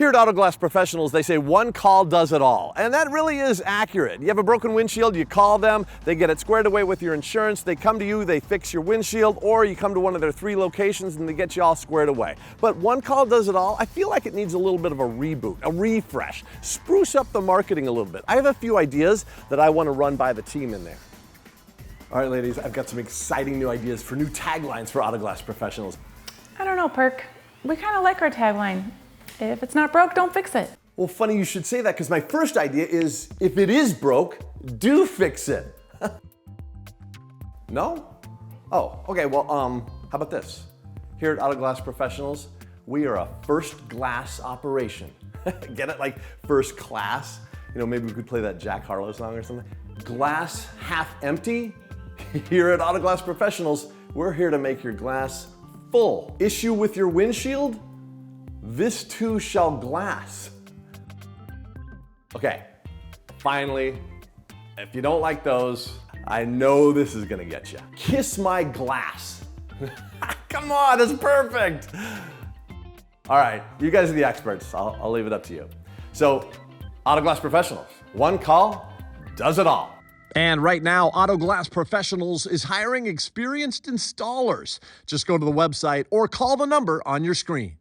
Here at Auto Glass Professionals, they say one call does it all, and that really is accurate. You have a broken windshield, you call them, they get it squared away with your insurance, they come to you, they fix your windshield, or you come to one of their 3 locations and they get you all squared away. But one call does it all, I feel like it needs a little bit of a reboot, a refresh, spruce up the marketing a little bit. I have a few ideas that I want to run by the team in there. All right, ladies, I've got some exciting new ideas for new taglines for Auto Glass Professionals. I don't know, Perk. We kind of like our tagline. If it's not broke, don't fix it. Well, funny you should say that, because my first idea is, if it is broke, do fix it. No? Oh, okay, well, how about this? Here at Auto Glass Professionals, we are a first glass operation. Get it? Like first class? You know, maybe we could play that Jack Harlow song or something. Glass half empty? Here at Auto Glass Professionals, we're here to make your glass full. Issue with your windshield? This too shall glass. Okay, finally, if you don't like those, I know this is gonna get you. Kiss my glass. Come on, it's perfect. All right, you guys are the experts. I'll leave it up to you. So, Auto Glass Professionals, one call does it all. And right now, Auto Glass Professionals is hiring experienced installers. Just go to the website or call the number on your screen.